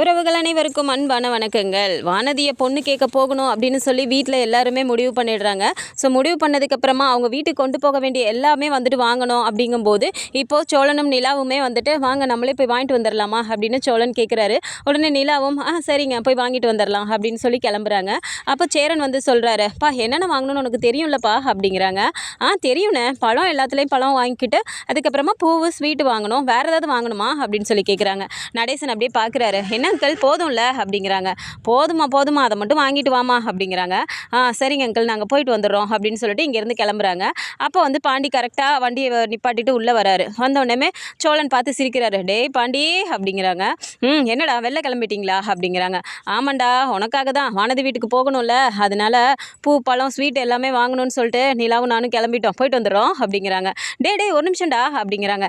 உறவுகள் அனைவருக்கும் அன்பான வணக்கங்கள். வானதியை பொண்ணு கேட்க போகணும் அப்படின்னு சொல்லி வீட்டில் எல்லாருமே முடிவு பண்ணிடுறாங்க. ஸோ முடிவு பண்ணதுக்கப்புறமா அவங்க வீட்டுக்கு கொண்டு போக வேண்டிய எல்லாமே வந்துட்டு வாங்கணும். அப்படிங்கும்போது இப்போது சோழனும் நிலாவுமே வந்துட்டு வாங்க நம்மளே போய் வாங்கிட்டு வந்துடலாமா அப்படின்னு சோழன் கேட்குறாரு. உடனே நிலாவும் சரிங்க போய் வாங்கிட்டு வந்துடலாம் அப்படின்னு சொல்லி கிளம்புறாங்க. அப்போ சேரன் வந்து சொல்கிறாரு, பா என்னென்ன வாங்கணும்னு உனக்கு தெரியும்லப்பா அப்படிங்கிறாங்க. தெரியும்ண்ணே, பழம் எல்லாத்துலேயும் பழம் வாங்கிக்கிட்டு அதுக்கப்புறமா பூவு ஸ்வீட்டு வாங்கணும், வேறு ஏதாவது வாங்கணுமா அப்படின்னு சொல்லி கேட்குறாங்க. நடேசன் அப்படியே பார்க்குறாரு. என்ன அங்கிள் போதும்ல அப்படிங்கிறாங்க. போதுமா அதை மட்டும் வாங்கிட்டு வாமா அப்படிங்கிறாங்க. சரிங்க அங்கிள் நாங்கள் போயிட்டு வந்துடுறோம் அப்படின்னு சொல்லிட்டு இங்கேருந்து கிளம்புறாங்க. அப்போ வந்து பாண்டி கரெக்டாக வண்டியை நிப்பாட்டிட்டு உள்ளே வராரு. வந்தோடனே சோழன் பார்த்து சிரிக்கிறாரு. டேய் பாண்டி அப்படிங்கிறாங்க. என்னடா வெளில கிளம்பிட்டீங்களா அப்படிங்கிறாங்க. ஆமாண்டா உனக்காக தான் வானதி வீட்டுக்கு போகணும்ல, அதனால பூ பழம் ஸ்வீட் எல்லாமே வாங்கணும்னு சொல்லிட்டு நிலாவும் நானும் கிளம்பிட்டோம், போயிட்டு வந்துடுறோம் அப்படிங்கிறாங்க. டே ஒரு நிமிஷம்டா அப்படிங்கிறாங்க.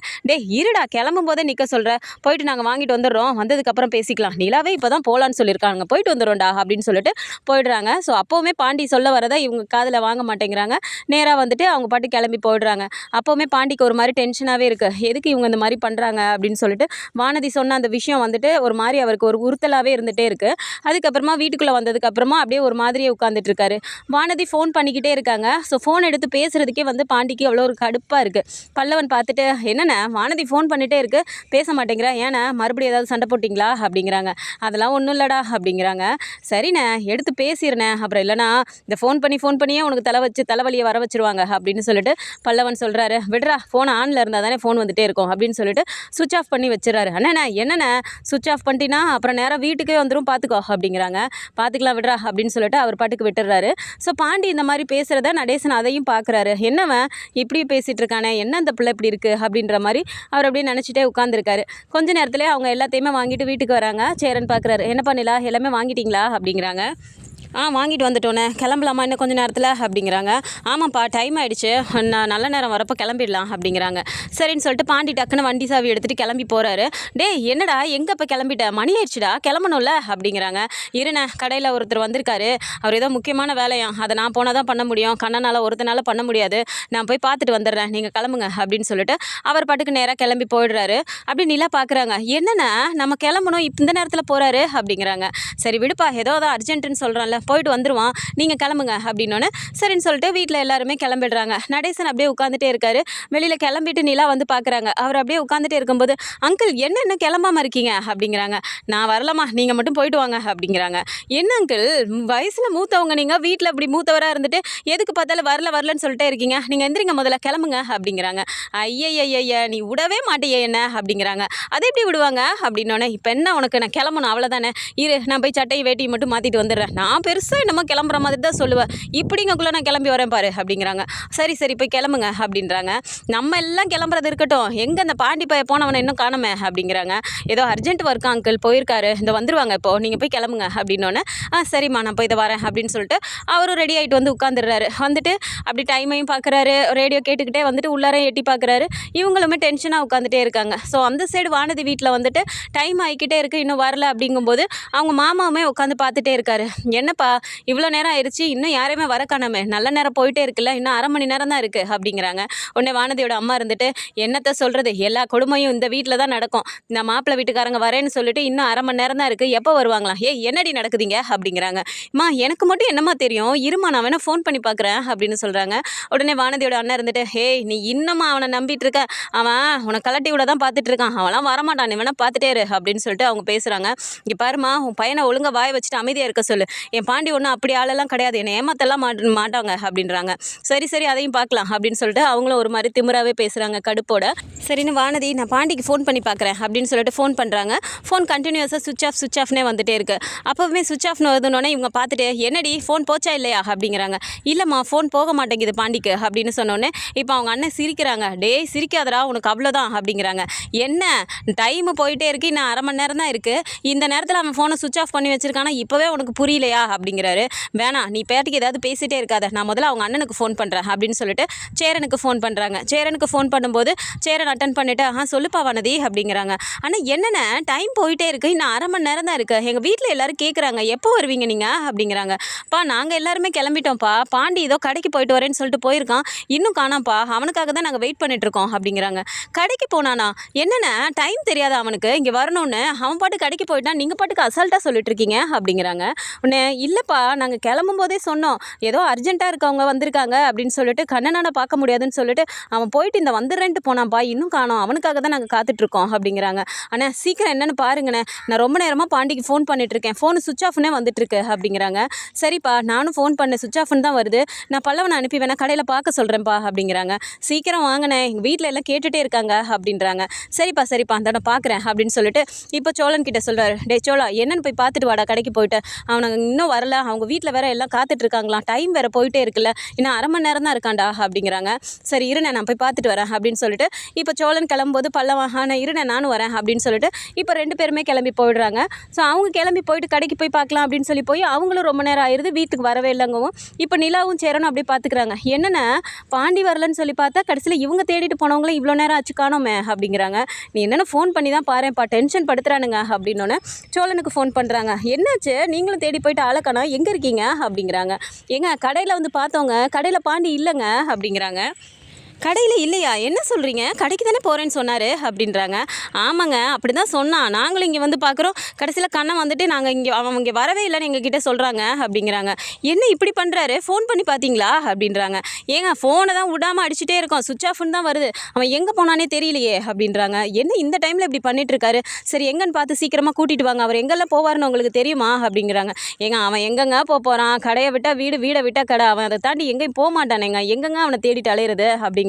இருடா கிளம்பும் போதே நிற்க சொல்கிற, போயிட்டு நாங்கள் வாங்கிட்டு வந்துடுறோம், வந்ததுக்கப்புறம் பேசிக்கலாம், நிலாவே இப்போ தான் போகலான்னு சொல்லியிருக்காங்க, போயிட்டு வந்துடும்டா அப்படின்னு சொல்லிட்டு போயிடுறாங்க. ஸோ அப்போவுமே பாண்டி சொல்ல வரதை இவங்க காதில் வாங்க மாட்டேங்கிறாங்க. நேராக வந்துட்டு அவங்க பாட்டு கிளம்பி போயிடுறாங்க. அப்போவுமே பாண்டிக்கு ஒரு மாதிரி டென்ஷனாகவே இருக்குது. எதுக்கு இவங்க இந்த மாதிரி பண்ணுறாங்க அப்படின்னு சொல்லிட்டு வானதி சொன்ன அந்த விஷயம் வந்துட்டு ஒரு மாதிரி அவருக்கு ஒரு உறுத்தலாகவே இருந்துகிட்டே இருக்குது. அதுக்கப்புறமா வீட்டுக்குள்ளே வந்ததுக்கப்புறமா அப்படியே ஒரு மாதிரியே உட்காந்துட்டு இருக்காரு. வானதி ஃபோன் பண்ணிக்கிட்டே இருக்காங்க. ஸோ ஃபோன் எடுத்து பேசுகிறதுக்கே வந்து பாண்டிக்கு அவ்வளோ ஒரு கடுப்பாக இருக்குது. பல்லவன் பார்த்துட்டு என்னென்ன வானதி ஃபோன் பண்ணிகிட்டே இருக்குது, பேச மாட்டேங்கிறா, ஏன்னா மறுபடியும் ஏதாவது சண்டை போட்டிங்களா அப்படிங்கிறாங்க. அதெல்லாம் ஒன்றும் இல்லடா அப்படிங்கிறாங்க. சரிண்ணே எடுத்து பேசிடுறேன், அப்புறம் இல்லைனா இந்த ஃபோன் பண்ணியே உனக்கு தலைவலியை வர வச்சுருவாங்க அப்படின்னு சொல்லிட்டு பல்லவன் சொல்கிறாரு. விடுறா, ஃபோன் ஆனில் இருந்தால் தானே ஃபோன் வந்துகிட்டே இருக்கும் அப்படின்னு சொல்லிட்டு சுவிட்ச் ஆஃப் பண்ணி வச்சுறாரு. அண்ணா என்னண்ணே சுவிட்ச் ஆஃப் பண்ணிட்டீங்கன்னா அப்புறம் நேராக வீட்டுக்கே வந்துடும் பார்த்துக்கோ அப்படிங்கிறாங்க. பார்த்துக்கலாம் விடுறா அப்படின்னு சொல்லிட்டு அவர் பாட்டுக்கு விட்டுறாரு. ஸோ பாண்டி இந்த மாதிரி பேசுகிறத நடேசன் அதையும் பார்க்குறாரு. என்னவன் இப்படி பேசிகிட்டு இருக்கானே, என்ன அந்த பிள்ளை இப்படி இருக்குது அப்படின்ற மாதிரி அவர் அப்படியே நினச்சிட்டே உட்காந்துருக்காரு. கொஞ்ச நேரத்தில் அவங்க எல்லாத்தையுமே வாங்கிட்டு வீட்டுக்கு வராங்க. சேரன் பார்க்குறாரு. என்ன பண்ணிலா எல்லாமே வாங்கிட்டீங்களா அப்படிங்கிறாங்க. வாங்கிட்டு வந்துட்டோன்னே, கிளம்பலாமா இன்னும் கொஞ்சம் நேரத்தில் அப்படிங்கிறாங்க. ஆமாப்பா டைம் ஆகிடுச்சு, நான் நல்ல நேரம் வரப்போ கிளம்பிடலாம் அப்படிங்கிறாங்க. சரின்னு சொல்லிட்டு பாண்டி டக்குன்னு வண்டி சாவி எடுத்துகிட்டு கிளம்பி போகிறாரு. என்னடா எங்கே இப்போ கிளம்பிட்ட, மணி ஆயிடுச்சுடா கிளம்பணும்ல அப்படிங்கிறாங்க. இருண்ணே, கடையில் ஒருத்தர் வந்திருக்காரு, அவர் ஏதோ முக்கியமான வேலையாம், அதை நான் போனால் தான் பண்ண முடியும், கண்ணனால் ஒருத்தனால பண்ண முடியாது, நான் போய் பார்த்துட்டு வந்துடுறேன், நீங்கள் கிளம்புங்க அப்படின்னு சொல்லிட்டு அவர் பாட்டுக்கு நேராக கிளம்பி போயிடுறாரு. அப்படி நிலா பார்க்குறாங்க. என்னென்ன நம்ம கிளம்பணும் இப்போ இந்த நேரத்தில் போகிறாரு அப்படிங்கிறாங்க. சரி விடுப்பா, ஏதோ தான் அர்ஜென்ட்டுன்னு சொல்கிறான்ல, போயிட்டு வந்துடுவான், நீங்கள் கிளம்புங்க அப்படின்னோன்னு சரின்னு சொல்லிட்டு வீட்டில் எல்லாருமே கிளம்பிடுறாங்க. நடேசன் அப்படியே உட்காந்துட்டே இருக்காரு. வெளியில் கிளம்பிட்டு நிலா வந்து பார்க்குறாங்க. அவர் அப்படியே உட்காந்துட்டே இருக்கும்போது, அங்கிள் என்ன இன்னும் கிளம்பாமல் இருக்கீங்க அப்படிங்கிறாங்க. நான் வரலாமா, நீங்கள் மட்டும் போயிட்டு வாங்க அப்படிங்கிறாங்க. என்ன அங்கிள் வயசில் மூத்தவங்க, நீங்கள் வீட்டில் இப்படி மூத்தவராக இருந்துட்டு எதுக்கு பார்த்தாலும் வரலன்னு சொல்லிட்டே இருக்கீங்க, நீங்கள் எந்திரிங்க முதல்ல கிளம்புங்க அப்படிங்கிறாங்க. ஐயய்ய நீ விடவே மாட்டியே என்ன அப்படிங்கிறாங்க. அதை எப்படி விடுவாங்க அப்படின்னோடனே, இப்போ என்ன உனக்கு, நான் கிளம்பணும் அவ்வளோதானே, இரு நான் போய் சட்டையை வேட்டியை மட்டும் மாற்றிட்டு வந்துடுறேன், நான் பெருசாக என்னமோ கிளம்புற மாதிரி தான் சொல்லுவேன், இப்படிங்கக்குள்ளே நான் கிளம்பி வரேன் பாரு அப்படிங்கிறாங்க. சரி போய் கிளம்புங்க அப்படின்றாங்க. நம்ம எல்லாம் கிளம்புறது இருக்கட்டும், எங்கே அந்த பாண்டி பைய போனவனை இன்னும் காணமே அப்படிங்கிறாங்க. ஏதோ அர்ஜென்ட் ஒர்க் அங்கிள், போயிருக்காரு, இந்த வந்துருவாங்க இப்போ, நீங்கள் போய் கிளம்புங்க அப்படின்னோடனே சரிம்மா நான் போய் இதை வரேன் அப்படின்னு சொல்லிட்டு அவரும் ரெடி ஆகிட்டு வந்து உட்காந்துடுறாரு. வந்துட்டு அப்படி டைமையும் பார்க்குறாரு, ரேடியோ கேட்டுக்கிட்டே வந்துட்டு உள்ளார எட்டி பார்க்குறாரு. இவங்களுமே டென்ஷனாக உட்காந்துட்டே இருக்காங்க. ஸோ அந்த சைடு வானதி வீட்டில் வந்துட்டு டைம் ஆகிக்கிட்டே இருக்குது, இன்னும் வரல அப்படிங்கும்போது அவங்க மாமாவுமே உட்காந்து பார்த்துட்டே இருக்காரு. என்னப்பா இவ்வளோ நேரம் ஆயிடுச்சு, இன்னும் யாரையுமே வர காணாமே, நல்ல நேரம் போயிட்டே இருக்குல்ல, இன்னும் அரை மணி நேரம் தான் இருக்குது அப்படிங்கிறாங்க. உடனே வானதியோட அம்மா இருந்துட்டு, என்னத்தை சொல்கிறது, எல்லா கொடுமையும் இந்த வீட்டில் தான் நடக்கும், இந்த மாப்பிள்ளை வீட்டுக்காரங்க வரேன்னு சொல்லிட்டு இன்னும் அரை மணி நேரம் தான் இருக்குது, எப்போ வருவாங்களாம், என்னடி நடக்குதுங்க அப்படிங்கிறாங்க. எனக்கு மட்டும் என்னம்மா தெரியும், இருமா நான் வேணால் ஃபோன் பண்ணி பார்க்குறேன் அப்படின்னு சொல்கிறாங்க. உடனே வானதியோட அண்ணன் இருந்துட்டு, நீ இன்னமா அவனை நம்பிட்டு இருக்க, அவன் உன்னை கலட்டி விட தான் பார்த்துட்டு இருக்கான், அவன்லாம் வரமாட்டான், நீ வேணால் பார்த்துட்டே இரு அப்படின்னு சொல்லிட்டு அவங்க பேசுகிறாங்க. இங்கே பாருமா, உன் பையனை ஒழுங்காக வாய வச்சுட்டு அமைதியாக இருக்க சொல்லு, என் பாண்டி ஒன்றும் அப்படி ஆளெல்லாம் கிடையாது, என்னை ஏமாத்தெல்லாம் மாட்டாங்க அப்படின்றாங்க. சரி அதையும் பார்க்கலாம் அப்படின்னு சொல்லிட்டு அவங்களும் ஒரு மாதிரி திமிராகவே பேசுகிறாங்க கடுப்போட. சரின்னு வானதி, நான் பாண்டிக்கு ஃபோன் பண்ணி பார்க்குறேன் அப்படின்னு சொல்லிட்டு ஃபோன் பண்ணுறாங்க. ஃபோன் கண்டினியூஸாக சுவிச் ஆஃப்னே வந்துட்டே இருக்குது. அப்போவுமே சுவிச் ஆஃப்னு வருதுன்னொன்னே இவங்க பார்த்துட்டு, என்னடி ஃபோன் போச்சா இல்லையா அப்படிங்கிறாங்க. இல்லைம்மா ஃபோன் போக மாட்டேங்குது பாண்டிக்கு அப்படின்னு சொன்னோன்னே இப்போ அவங்க அண்ணன் சிரிக்கிறாங்க. சிரிக்காதடா உனக்கு அவ்வளோதான் அப்படிங்கிறாங்க. என்ன டைமு போயிட்டே இருக்குது, இன்னும் அரை மணி நேரம் தான் இருக்குது, இந்த நேரத்தில் அவன் ஃபோனை சுவிச் ஆஃப் பண்ணி வச்சுருக்கானா, இப்போவே உனக்கு புரியலையா அப்படிங்கிறாரு. வேணாம், நீ பேட்டுக்கு ஏதாவது பேசிகிட்டே இருக்காத, நான் முதல்ல அவங்க அண்ணனுக்கு ஃபோன் பண்ணுறேன் அப்படின்னு சொல்லிட்டு சேரனுக்கு ஃபோன் பண்ணுறாங்க. சேரனுக்கு ஃபோன் பண்ணும்போது சேரன் அட்டன் பண்ணிவிட்டு சொல்லுப்பா வானதி அப்படிங்கிறாங்க. ஆனால் என்னென்ன டைம் போயிட்டே இருக்குது, இன்னும் அரை மணி நேரம் தான் இருக்குது, எங்கள் வீட்டில் எல்லோரும் கேட்குறாங்க எப்போ வருவீங்க நீங்கள் அப்படிங்கிறாங்க. நாங்கள் எல்லாருமே கிளம்பிட்டோம்ப்பா, பாண்டி ஏதோ கடைக்கு போயிட்டு வரேன்னு சொல்லிட்டு போயிருக்கான், இன்னும் காணாம்ப்பா, அவனுக்காக தான் நாங்கள் வெயிட் பண்ணிட்டுருக்கோம் அப்படிங்கிறாங்க. கடைக்கு போனானா? என்னென்ன டைம் தெரியாத அவனுக்கு இங்கே வரணும்னு? அவன் பாட்டு கடைக்கு போயிட்டான், நீங்கள் பாட்டுக்கு அசால்ட்டாக சொல்லிட்டு இருக்கீங்க அப்படிங்கிறாங்க. உடனே இல்லைப்பா, நாங்கள் கிளம்பும் போதே சொன்னோம் ஏதோ அர்ஜென்ட்டாக இருக்கவங்க வந்திருக்காங்க அப்படின்னு சொல்லிட்டு கண்ணனான பார்க்க முடியாதுன்னு சொல்லிட்டு அவன் போயிட்டு இந்த வந்துடுறேன்ட்டு போனான்ப்பா, இன்னும் காணோம், அவனுக்காக தான் நாங்கள் காத்துட்ருக்கோம் அப்படிங்கிறாங்க. அண்ணா சீக்கிரம் என்னென்னு பாருங்கண்ணே, நான் ரொம்ப நேரமாக பாண்டிக்கு ஃபோன் பண்ணிட்டுருக்கேன், ஃபோனு சுவிச் ஆஃப்னே வந்துட்டுருக்கு அப்படிங்கிறாங்க. சரிப்பா, நானும் ஃபோன் பண்ணேன், சுவிச் ஆஃப்னு தான் வருது, நான் பல்லவனை அனுப்பி வேணா கடையில் பார்க்க சொல்கிறேன்ப்பா அப்படிங்கிறாங்க. சீக்கிரம் வாங்கினேன், எங்கள் வீட்டில் எல்லாம் கேட்டுகிட்டே இருக்காங்க அப்படின்றாங்க. சரிப்பா அந்த நான் பார்க்குறேன் அப்படின்னு சொல்லிட்டு இப்போ சோழன் கிட்ட சொல்கிறாரு. டே சோழா, என்னென்னு போய் பார்த்துட்டு வாடா, கடைக்கு போயிட்டு அவனுங்க இன்னும் வரல, அவங்க வீட்டில் வேற எல்லாம் காத்துட்ருக்காங்களாம், டைம் வேறு போயிட்டே இருக்குல்ல, இன்னும் அரை மணி நேரம் தான் இருக்காண்டா அப்படிங்கிறாங்க. சரி இருண்ணே, நான் போய் பார்த்துட்டு வரேன் அப்படின்னு சொல்லிட்டு இப்போ சோழன் கிளம்பும்போது பல்லவன் இருண்ணே நானும் வரேன் அப்படின்னு சொல்லிட்டு இப்போ 2 பேருமே கிளம்பி போயிடுறாங்க. ஸோ அவங்க கிளம்பி போயிட்டு கடைக்கு போய் பார்க்கலாம் அப்படின்னு சொல்லி போய் அவங்களும் ரொம்ப நேரம் ஆயிடுது, வீட்டுக்கு வரவே இல்லைங்கவும் இப்போ நிலாவும் சேரனும் அப்படியே பார்த்துக்கிறாங்க. என்னென்ன பாண்டி வரலன்னு சொல்லி பார்த்தா கடைசியில் இவங்க தேடிட்டு போனவங்களே இவ்வளோ நேரம் ஆச்சு காணோமே அப்படிங்கிறாங்க. நீ என்னென்ன ஃபோன் பண்ணி தான் பாருப்பா, டென்ஷன் படுத்துறானுங்க அப்படின்னோடனே சோழனுக்கு ஃபோன் பண்ணுறாங்க. என்னாச்சு, நீங்களும் தேடி போயிட்டு ஆளக்கானா, எங்கே இருக்கீங்க அப்படிங்கிறாங்க. ஏங்க கடையில் வந்து பார்த்தவங்க கடையில் பாண்டி இல்லைங்க அப்படிங்கிறாங்க. கடையில் இல்லையா, என்ன சொல்கிறீங்க, கடைக்கு தானே போகிறேன்னு சொன்னார் அப்படின்றாங்க. ஆமாங்க அப்படி தான் சொன்னான், நாங்களும் இங்கே வந்து பார்க்குறோம், கடைசியில் கண்ணன் வந்துட்டு அவன் இங்கே வரவே இல்லைன்னு எங்ககிட்ட சொல்கிறாங்க அப்படிங்கிறாங்க. என்ன இப்படி பண்ணுறாரு, ஃபோன் பண்ணி பார்த்தீங்களா அப்படின்றாங்க. ஏங்க ஃபோனை தான் விடாமல் அடிச்சுட்டே இருக்கோம், சுவிச் ஆஃப்னு தான் வருது, அவன் எங்கே போனானே தெரியலையே அப்படின்றாங்க. என்ன இந்த டைமில் இப்படி பண்ணிகிட்ருக்காரு, சரி எங்கன்னு பார்த்து சீக்கிரமாக கூட்டிகிட்டு வாங்க, அவர் எங்கெல்லாம் போவார்னு உங்களுக்கு தெரியுமா அப்படிங்கிறாங்க. ஏங்க அவன் எங்கெங்க போகிறான், கடையை விட்டால் வீடு, வீடை விட்டால் கடை, அவன் அதை தாண்டி எங்கேயும் போக மாட்டானேங்க, எங்கெங்க அவனை தேடிட்டு அலையிறது அப்படிங்கிறாங்க.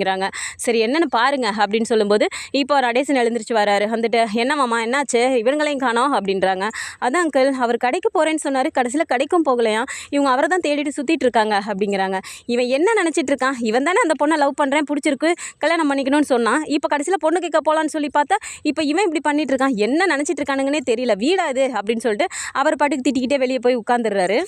சரி என்னன்னு பாருங்க அப்படின்னு சொல்லும்போது இப்போ நடேசன் எழுந்திரிச்சு வராரு. வந்துட்டு என்ன மாமா என்னாச்சு, இவங்களையும் காணோம் அப்படின்றாங்க. அதான் அங்கிள், அவர் கடைக்கு போகிறேன்னு சொன்னார், கடைசியில் கடைக்கும் போகலையா, இவங்க அவரை தான் தேடிட்டு சுற்றிட்டு இருக்காங்க அப்படிங்கிறாங்க. இவன் என்ன நினச்சிட்டு இருக்கான், இவன் தானே அந்த பொண்ணை லவ் பண்ணுறேன், பிடிச்சிருக்கு, கல்யாணம் பண்ணிக்கணும்னு சொன்னான், இப்போ கடைசியில் பொண்ணு கேட்க போகலான்னு சொல்லி பார்த்தா இப்போ இவன் இப்படி பண்ணிட்டு இருக்கான், என்ன நினச்சிட்டு இருக்கானுங்கன்னே தெரியல, வீடா இது அப்படின்னு சொல்லிட்டு அவர் பாட்டுக்கு திட்டிக்கிட்டே வெளியே போய் உட்காந்துடுறாரு.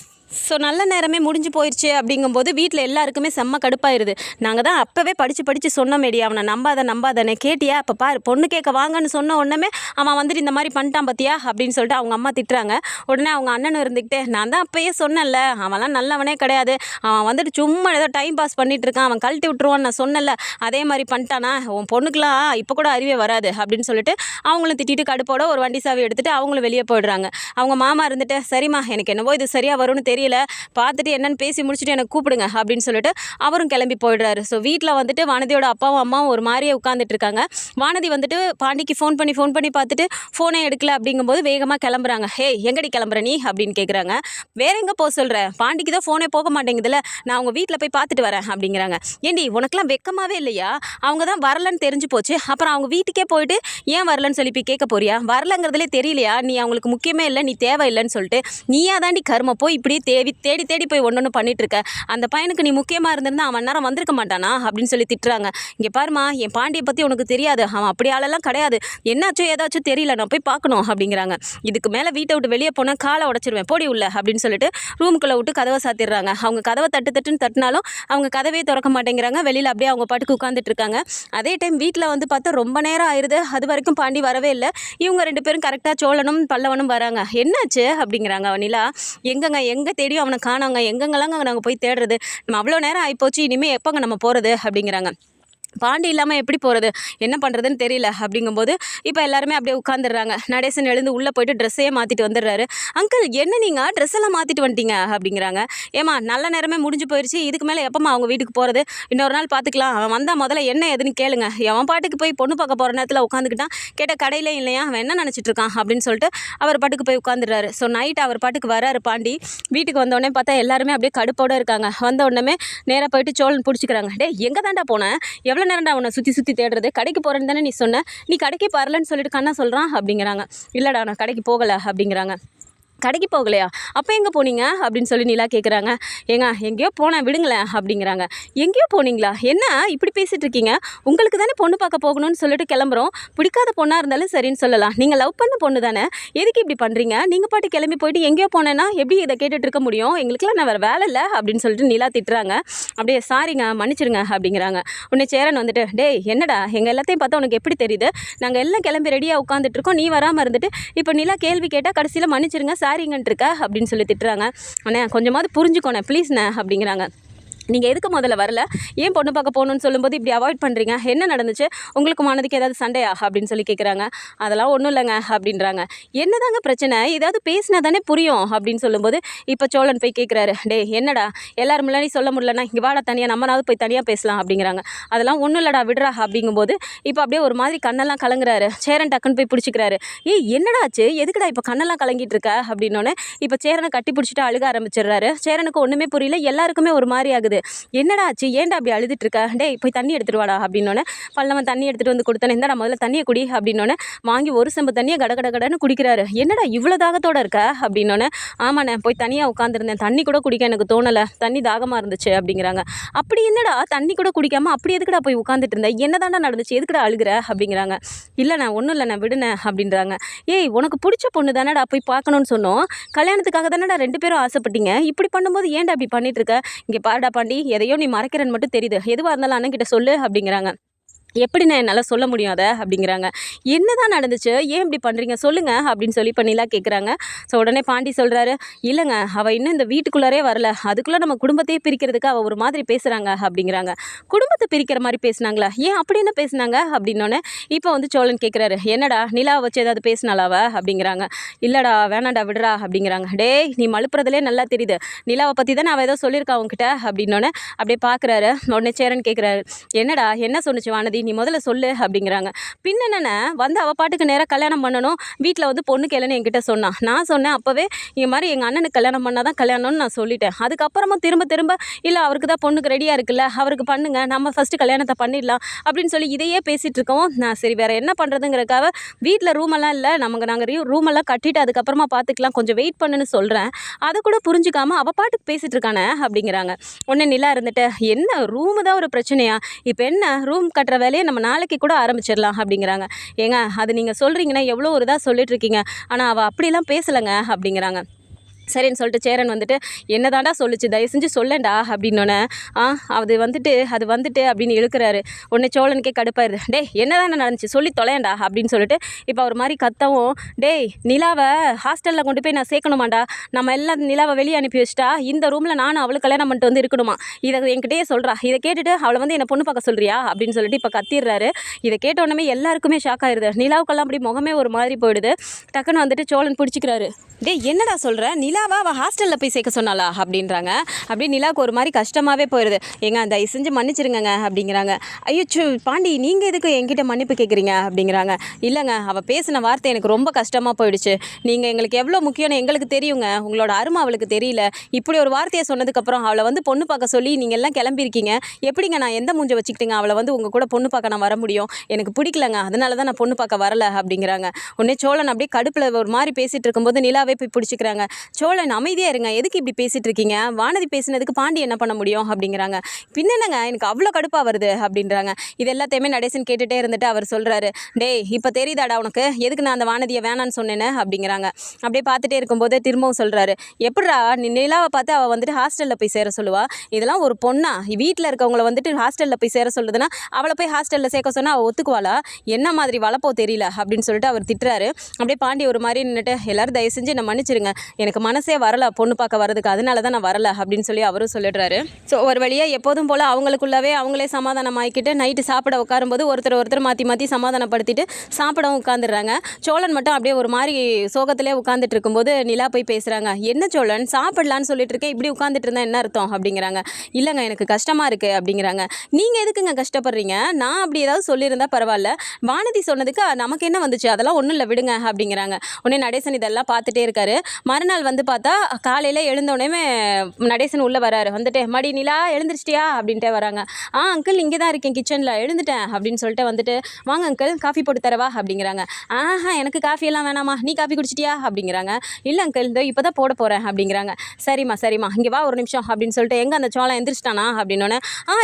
ஸோ நல்ல நேரமே முடிஞ்சு போயிடுச்சு அப்படிங்கும்போது வீட்டில் எல்லாருக்குமே செம்ம கடுப்பாயிருது. நாங்கள் தான் அப்போவே படித்து சொன்னோமேடி, அவனை நம்பாதானே கேட்டியா, அப்போ பாரு பொண்ணு கேட்க வாங்கன்னு சொன்ன உடனே அவன் வந்துட்டு இந்த மாதிரி பண்ணிட்டான் பார்த்தியா அப்படின்னு சொல்லிட்டு அவங்க அம்மா திட்டுறாங்க. உடனே அவங்க அண்ணனும் இருந்துக்கிட்டே நான் தான் அப்போயே சொன்னேன்ல, அவன்லாம் நல்லவனே கிடையாது, அவன் வந்துட்டு சும்மா ஏதோ டைம் பாஸ் பண்ணிகிட்டு இருக்கான், அவன் கழட்டி விட்டுருவான்னு நான் சொன்னல, அதே மாதிரி பண்ணிட்டானா, உன் பொண்ணுக்கெலாம் இப்போ கூட அறிவே வராது அப்படின்னு சொல்லிட்டு அவங்களும் திட்டிட்டு கடுப்போட ஒரு வண்டி சாவி எடுத்துகிட்டு அவங்களும் வெளியே போயிடுறாங்க. அவங்க மாமா இருந்துட்டு சரிம்மா எனக்கு என்னவோ இது சரியாக வரும்னு தெரியல, பார்த்துட்டு என்னன்னு பேசி முடிச்சுட்டு எனக்கு கூப்பிடுங்க அப்படின்னு சொல்லிட்டு அவரும் கிளம்பி போயிடுறாரு. ஸோ வீட்டில் வந்துட்டு வானதியோட அப்பாவும் அம்மாவும் ஒரு மாதிரியே உட்காந்துட்டு இருக்காங்க. வானதி வந்துட்டு பாண்டிக்கு ஃபோன் பண்ணி பார்த்துட்டு ஃபோனே எடுக்கல அப்படிங்கும்போது வேகமாக கிளம்புறாங்க. ஹே எங்கடி கிளம்புற நீ அப்படின்னு கேட்குறாங்க. வேற எங்கே போக சொல்கிற, பாண்டிக்கு தான் ஃபோனே போக மாட்டேங்குதுல, நான் அவங்க வீட்டில் போய் பார்த்துட்டு வரேன் அப்படிங்கிறாங்க. ஏண்டி உனக்கெல்லாம் வெக்கமாவே இல்லையா, அவங்க தான் வரலன்னு தெரிஞ்சு போச்சு, அப்புறம் அவங்க வீட்டுக்கே போயிட்டு ஏன் வரலன்னு சொல்லி போய் கேட்க போறியா, வரலங்கிறதுலே தெரியலையா நீ அவங்களுக்கு முக்கியமே இல்லை, நீ தேவையில்லைன்னு சொல்லிட்டு நீயா தாண்டி கரும போய் இப்படியே தேடி போய் ஒன்று பண்ணிட்டு இருக்க, அந்த பையனுக்கு நீ முக்கியமாக இருந்திருந்தா அவன் நேரம் வந்திருக்க மாட்டானா அப்படின்னு சொல்லி திட்டுறாங்க. இங்கே பாருமா, என் பாண்டியை பற்றி உனக்கு தெரியாது, அவன் அப்படி ஆளெல்லாம் கிடையாது, என்னாச்சும் ஏதாச்சும் தெரியல, நான் போய் பார்க்கணும் அப்படிங்கிறாங்க. இதுக்கு மேலே வீட்டை விட்டு வெளியே போனால் காலை உடச்சிருவேன், போடி உள்ள அப்படின்னு சொல்லிட்டு ரூமுக்குள்ளே விட்டு கதவை சாத்திடுறாங்க. அவங்க கதவை தட்டுன்னு தட்டினாலும் அவங்க கதவே திறக்க மாட்டேங்கிறாங்க. வெளியில் அப்படியே அவங்க பாட்டுக்கு உட்காந்துட்டு இருக்காங்க. அதே டைம் வீட்டில் வந்து பார்த்தா ரொம்ப நேரம் ஆயிடுது, அது வரைக்கும் பாண்டி வரவே இல்லை. இவங்க 2 பேரும் கரெக்டாக சோழனும் பல்லவனும் வராங்க. என்னாச்சு அப்படிங்கிறாங்க. அவனிலா எங்கே தேடியும் அவனை காணாங்க, எங்கெங்கெல்லாம் நாங்கள் போய் தேடுறது, நம்ம அவ்வளோ நேரம் ஆகிப்போச்சு, இனிமேல் எப்போங்க நம்ம போகிறது அப்படிங்கிறாங்க. பாண்டி இல்லாமல் எப்படி போகிறது, என்ன பண்ணுறதுன்னு தெரியல அப்படிங்கும்போது இப்போ எல்லாருமே அப்படியே உட்காந்துடுறாங்க. நடேசன் எழுந்து உள்ளே போயிட்டு ட்ரெஸ்ஸையே மாற்றிட்டு வந்துடுறாரு. அங்கிள் என்ன நீங்கள் ட்ரெஸ் எல்லாம் மாற்றிட்டு வந்துட்டீங்க அப்படிங்கிறாங்க. ஏமா நல்ல நேரமே முடிஞ்சு போயிடுச்சு, இதுக்கு மேலே எப்போம்மா அவங்க வீட்டுக்கு போகிறது, இன்னொரு நாள் பார்த்துக்கலாம், அவன் வந்தால் முதல்ல என்ன எதுன்னு கேளுங்க, அவன் பாட்டுக்கு போய் பொண்ணு பார்க்க போகிற நேரத்தில் உட்காந்துக்கிட்டான், கேட்ட கடையிலே இல்லையா, அவன் என்ன நினச்சிட்டு இருக்கான் அப்படின்னு சொல்லிட்டு அவர் பாட்டுக்கு போய் உட்காந்துடுறாரு. ஸோ நைட் அவர் பாட்டுக்கு வராரு பாண்டி. வீட்டுக்கு வந்தோடனே பார்த்தா எல்லாருமே அப்படியே கடுப்போடு இருக்காங்க. வந்த உடனே நேராக போயிட்டு சோழன் பிடிச்சிக்கிறாங்க. டே எங்கே தாண்டா போனேன், எவ்வளோ நேரம்டா உன்னை சுற்றி தேடுறது, கடைக்கு போகிறேன்னு தானே நீ சொன்ன, நீ கடைக்கு வரலன்னு சொல்லிட்டு கண்ணா சொல்கிறான் அப்படிங்கிறாங்க. இல்லைடா நான் கடைக்கு போகலை அப்படிங்கிறாங்க. கடைக்கு போகலையா? அப்போ எங்கே போனீங்க அப்படின்னு சொல்லி நிலா கேட்குறாங்க. ஏங்க எங்கேயோ போனேன் விடுங்களேன் அப்படிங்கிறாங்க. எங்கேயோ போனீங்களா? என்ன இப்படி பேசிகிட்டு இருக்கீங்க? உங்களுக்கு தானே பொண்ணு பார்க்க போகணும்னு சொல்லிட்டு கிளம்புறோம். பிடிக்காத பொண்ணாக இருந்தாலும் சரின்னு சொல்லலாம். நீங்கள் லவ் பண்ண பொண்ணு தானே, எதுக்கு இப்படி பண்ணுறீங்க? நீங்கள் பாட்டு கிளம்பி போயிட்டு எங்கேயோ போனேன்னா எப்படி இதை கேட்டுட்டு இருக்க முடியும்? எங்களுக்குலாம் நான் வேறு வேலை இல்லை அப்படின்னு சொல்லிட்டு நிலா திட்டுறாங்க. அப்படியே சாரிங்க மன்னிச்சிருங்க அப்படிங்கிறாங்க. உடனே சேரன் வந்துட்டு, டேய் என்னடா எங்கள் எல்லாத்தையும் பார்த்தா உனக்கு எப்படி தெரியுது? நாங்கள் எல்லாம் கிளம்பி ரெடியாக உட்காந்துட்டு இருக்கோம், நீ வராமல் இருந்துட்டு இப்போ நிலா கேள்வி கேட்டால் கடைசியில் மன்னிச்சிருங்க சாரிங்கன்ட்டு இருக்க அப்படின்னு சொல்லி திட்டுறாங்க. அண்ணே கொஞ்சமாவது புரிஞ்சுக்கோண்ணே ப்ளீஸ்ண்ணே அப்படிங்கிறாங்க. நீங்கள் எதுக்கு முதல்ல வரல? ஏன் பொண்ணு பார்க்க போகணுன்னு சொல்லும்போது இப்படி அவாய்ட் பண்ணுறீங்க? என்ன நடந்துச்சு? உங்களுக்கு மானதுக்கு ஏதாவது சண்டையா அப்படின்னு சொல்லி கேட்குறாங்க. அதெல்லாம் ஒன்றும் இல்லைங்க அப்படின்றாங்க. என்னதாங்க பிரச்சனை? ஏதாவது பேசினா தானே புரியும் அப்படின்னு சொல்லும்போது இப்போ சோழன் போய் கேட்குறாரு, டே என்னடா எல்லாரும் முன்னாடி சொல்ல முடியலன்னா இங்கே வாடா தனியாக நம்மளாவது போய் தனியாக பேசலாம் அப்படிங்கிறாங்க. அதெல்லாம் ஒன்றும் இல்லடா விடுறா அப்படிங்கும்போது இப்போ அப்படியே ஒரு மாதிரி கண்ணெல்லாம் கலங்குறாரு. சேரன் டக்குன்னு போய் பிடிச்சிக்கிறாரு. ஏய் என்னடா ஆச்சு? எதுக்குடா இப்போ கண்ணெல்லாம் கலங்கிட்டு இருக்க அப்படின்னோடனே இப்போ சேரனை கட்டி பிடிச்சிட்டு அழுக ஆரம்பிச்சிடுறாரு. சேரனுக்கு ஒன்றுமே புரியல, எல்லாருக்குமே ஒரு மாதிரி ஆகுது. என்னடா ஆச்சு? ஏன்டா அப்படி அழுதுட்டு இருக்க? டேய் போய் தண்ணி எடுத்துட்டு வாடா அப்படின்னோடனே பல்லவன் தண்ணி எடுத்துகிட்டு வந்து கொடுத்தேன். இந்தடா முதல்ல தண்ணியை குடி அப்படின்னோடனே வாங்கி ஒரு செம்பு தண்ணியை கடன்னு குடிக்கிறாரு. என்னடா இவ்வளோ தாகத்தோடு இருக்க அப்படின்னோடனே ஆமாண்ணே போய் தனியாக உட்காந்துருந்தேன், தண்ணி கூட குடிக்க எனக்கு தோணலை, தண்ணி தாகமாக இருந்துச்சு அப்படிங்கிறாங்க. அப்படி என்னடா தண்ணி கூட குடிக்காமல் அப்படி எதுக்குடா போய் உட்காந்துட்டு இருந்தேன்? என்னதாண்டா நடந்துச்சு? எதுக்குடா அழுகிற அப்படிங்கிறாங்க. இல்லைண்ணா ஒன்றும் இல்லைண்ணா விடுனேன் அப்படின்றாங்க. ஏய் உனக்கு பிடிச்ச பொண்ணு தானடா போய் பார்க்கணுன்னு சொன்னோம், கல்யாணத்துக்காக தானடா 2 பேரும் ஆசைப்பட்டீங்க, இப்படி பண்ணும்போது ஏன்டா அப்படி பண்ணிட்டு இருக்க? இங்கே பாருடா பாண்டி எதையோ நீ மறைக்கிறன்னு மட்டும் தெரியுது, எதுவாக இருந்தாலும் அண்ணன் கிட்ட சொல்லு அப்படிங்கிறாங்க. எப்படிண்ணே என்னால் சொல்ல முடியும் அதை அப்படிங்கிறாங்க. என்ன தான் நடந்துச்சு, ஏன் இப்படி பண்ணுறீங்க சொல்லுங்க அப்படின்னு சொல்லி இப்போ நிலா கேட்குறாங்க. ஸோ உடனே பாண்டி சொல்கிறாரு, இல்லைங்க அவள் இன்னும் இந்த வீட்டுக்குள்ளாரே வரல, அதுக்குள்ளே நம்ம குடும்பத்தையே பிரிக்கிறதுக்கு அவள் ஒரு மாதிரி பேசுகிறாங்க அப்படிங்கிறாங்க. குடும்பத்தை பிரிக்கிற மாதிரி பேசுனாங்களா? ஏன் அப்படி என்ன பேசுனாங்க அப்படின்னோடனே இப்போ வந்து சோழன் கேட்குறாரு, என்னடா நிலாவை வச்சு ஏதாவது பேசினாலாவ அப்படிங்கிறாங்க. இல்லைடா வேணாண்டா விடுறா அப்படிங்கிறாங்க. டேய் நீ மழுப்புறதுலே நல்லா தெரியுது, நிலாவை பற்றி தானே அவள் ஏதோ சொல்லியிருக்கா அவங்ககிட்ட அப்படின்னோடனே அப்படியே பார்க்குறாரு. உடனே சேரன் கேட்குறாரு, என்னடா என்ன சொன்னிச்சு வானதி, நீ முதல்ல சொல்லு அப்படிங்கிறாங்க. பின்ன என்னென்ன வந்து அவள் பாட்டுக்கு நேராக கல்யாணம் பண்ணணும், வீட்டில் வந்து பொண்ணு கேளுன்னு என்கிட்ட சொன்னான். நான் சொன்னேன் அப்போவே இந்த மாதிரி எங்கள் அண்ணனுக்கு கல்யாணம் பண்ணால் தான் கல்யாணம்னு நான் சொல்லிட்டேன். அதுக்கப்புறமா திரும்ப இல்லை அவருக்கு தான் பொண்ணுக்கு ரெடியாக இருக்குல்ல, அவருக்கு பண்ணுங்க, நம்ம ஃபஸ்ட்டு கல்யாணத்தை பண்ணிடலாம் அப்படின்னு சொல்லி இதையே பேசிகிட்டு இருக்கோம். நான் சரி வேறு என்ன பண்ணுறதுங்கிறக்காக வீட்டில் ரூமெல்லாம் இல்லை, நாங்கள் ரூமெல்லாம் கட்டிட்டு அதுக்கப்புறமா பார்த்துக்கலாம், கொஞ்சம் வெயிட் பண்ணுன்னு சொல்கிறேன். அதை கூட புரிஞ்சுக்காமல் அவள் பாட்டுக்கு பேசிகிட்டு இருக்கானே அப்படிங்கிறாங்க. உடனே நிலா இருந்துட்டு, என்ன ரூமு தான் ஒரு பிரச்சனையா? இப்போ என்ன ரூம் கட்டுற வேலையை நம்ம நாளைக்கு கூட ஆரம்பிச்சிடலாம் அப்படிங்கிறாங்க. ஏங்க அது நீங்கள் சொல்கிறீங்கன்னா எவ்வளோ ஒரு இதாக சொல்லிட்டு இருக்கீங்க, ஆனால் அவள் அப்படிலாம் பேசலைங்க அப்படிங்கிறாங்க. சரின்னு சொல்லிட்டு சேரன் வந்துட்டு, என்ன தாண்டா சொல்லிச்சு, தயவு செஞ்சு சொல்லேன்டா அப்படின்னோடனே அது வந்துட்டு அப்படின்னு இழுக்கிறாரு. உடனே சோழனுக்கே கடுப்பாயிருது. டேய் என்ன தானே நடந்துச்சு சொல்லி தொலையண்டா அப்படின்னு சொல்லிட்டு இப்போ ஒரு மாதிரி கத்தவும், டேய் நிலாவை ஹாஸ்டலில் கொண்டு போய் நான் சேர்க்கணுமாண்டா, நம்ம எல்லாம் நிலாவை வெளியே அனுப்பி வச்சுட்டா இந்த ரூமில் நானும் அவளுக்கு கல்யாணம் பண்ணிட்டு வந்து இருக்கணுமா, இதை என்கிட்டயே சொல்கிறா, இதை கேட்டுட்டு அவளை வந்து என்னை பொண்ணு பார்க்க சொல்கிறியா அப்படின்னு சொல்லிட்டு இப்போ கத்திடுறாரு. இதை கேட்ட உடனே எல்லாருக்குமே ஷாக் ஆயிடுது. நிலாவுக்கெல்லாம் அப்படி முகமே ஒரு மாதிரி போயிடுது. டக்குன்னு வந்துட்டு சோழன் பிடிச்சிக்கிறாரு. டேய் என்னடா சொல்கிற, நிலாவா அவள் ஹாஸ்டலில் போய் சேர்க்க சொன்னாலா அப்படின்றாங்க. அப்படி நிலாவுக்கு ஒரு மாதிரி கஷ்டமாகவே போயிடுது. ஏங்க தயவு செஞ்சு மன்னிச்சிருங்க அப்படிங்கிறாங்க. ஐயோ பாண்டி நீங்கள் எதுக்கு என்கிட்ட மன்னிப்பு கேட்குறீங்க அப்படிங்கிறாங்க. இல்லைங்க அவள் பேசின வார்த்தை எனக்கு ரொம்ப கஷ்டமாக போயிடுச்சு, நீங்கள் எங்களுக்கு எவ்வளோ முக்கியம்னு எங்களுக்கு தெரியுங்க, உங்களோட அருமை அவளுக்கு தெரியல, இப்படி ஒரு வார்த்தையை சொன்னதுக்கப்புறம் அவளை வந்து பொண்ணு பார்க்க சொல்லி நீங்கள் எல்லாம் கிளம்பியிருக்கீங்க, எப்படிங்க நான் எந்த மூஞ்சை வச்சுக்கிட்டீங்க அவளை வந்து உங்கள் கூட பொண்ணு பார்க்க நான் வர முடியும், எனக்கு பிடிக்கலங்க, அதனால தான் நான் பொண்ணு பார்க்க வரல அப்படிங்கிறாங்க. உடனே சோழன் அப்படியே கடுப்பில் ஒரு மாதிரி பேசிகிட்டு இருக்கும்போது நிலாவே போய் பிடிச்சிக்கிறாங்க. சோழன் அமைதியாக இருங்க, எதுக்கு இப்படி பேசிகிட்டு இருக்கீங்க, வானதி பேசினதுக்கு பாண்டி என்ன பண்ண முடியும் அப்படிங்கிறாங்க. பின்னங்க எனக்கு அவ்வளோ கடுப்பாக வருது அப்படின்றாங்க. இது எல்லாத்தையுமே நடேசன் கேட்டுகிட்டே இருந்துட்டு அவர் சொல்கிறாரு, டேய் இப்போ தெரியுதாடா உனக்கு எதுக்கு நான் அந்த வானதியை வேணான்னு சொன்னேன்னு அப்படிங்கிறாங்க. அப்படியே பார்த்துட்டே இருக்கும்போது திரும்பவும் சொல்கிறாரு, எப்படிடா நீ நிலாவை பார்த்து அவள் வந்துட்டு ஹாஸ்டலில் போய் சேர சொல்லுவா, இதெல்லாம் ஒரு பொண்ணா, வீட்டில் இருக்கவங்கள வந்துட்டு ஹாஸ்டலில் போய் சேர சொல்லுதுன்னா அவளை போய் ஹாஸ்டலில் சேர்க்க சொன்னால் அவள் ஒத்துக்குவாளா, என்ன மாதிரி வளப்போ தெரியல அப்படின்னு சொல்லிட்டு அவர் திட்டுறாரு. அப்படியே பாண்டி ஒரு மாதிரி நின்றுட்டு, எல்லாரும் தயவு செஞ்சு என்ன மன்னிச்சிருங்க, எனக்கு மனசே வரல பொண்ணு பார்க்க வரதுக்கு, அதனால தான் நான் வரல அப்படின்னு சொல்லி அவரும் சொல்லிடுறாரு. ஸோ ஒரு வழியாக எப்போதும் போல் அவங்களுக்குள்ளவே அவங்களே சமாதானம் ஆகிக்கிட்டு நைட்டு சாப்பிட உட்காரும்போது ஒருத்தர் மாற்றி சமாதானப்படுத்திட்டு சாப்பிடவும் உட்காந்துடுறாங்க. சோழன் மட்டும் அப்படியே ஒரு மாதிரி சோகத்திலே உட்காந்துட்டு இருக்கும்போது நிலா போய் பேசுகிறாங்க. என்ன சோழன் சாப்பிடலான்னு சொல்லிட்டு இருக்கேன், இப்படி உட்காந்துட்டு இருந்தா என்ன அர்த்தம் அப்படிங்கிறாங்க. இல்லைங்க எனக்கு கஷ்டமாக இருக்குது அப்படிங்கிறாங்க. நீங்கள் எதுக்குங்க கஷ்டப்படுறீங்க, நான் அப்படி ஏதாவது சொல்லியிருந்தா பரவாயில்ல, வானதி சொன்னதுக்கு நமக்கு என்ன வந்துச்சு, அதெல்லாம் ஒன்றும் இல்லை விடுங்க அப்படிங்கிறாங்க. உடனே நடேசன் இதெல்லாம் பார்த்துட்டே இருக்காரு. மறுநாள் வந்து வந்து பார்த்தா காலையில் எழுந்தோடனே நடேசன் உள்ளே வராரு. வந்துட்டு மடி நிலா எழுந்திரிச்சிட்டியா அப்படின்ட்டே வராங்க. அங்கிள் இங்கே தான் இருக்கேன் கிச்சனில் எழுந்துட்டேன் அப்படின்னு சொல்லிட்டு வந்துட்டு வாங்க அங்கிள் காஃபி போட்டு தரவா அப்படிங்கிறாங்க. எனக்கு காஃபியெல்லாம் வேணாமா, நீ காஃபி குடிச்சிட்டியா அப்படிங்கிறாங்க. இல்லை அங்கிள் இந்த இப்போ தான் போட போகிறேன் அப்படிங்கிறாங்க. சரிம்மா இங்கே வா ஒரு நிமிஷம் அப்படின்னு சொல்லிட்டு எங்கே அந்த சோளம் எந்திரிச்சிட்டானா அப்படின்னோடனே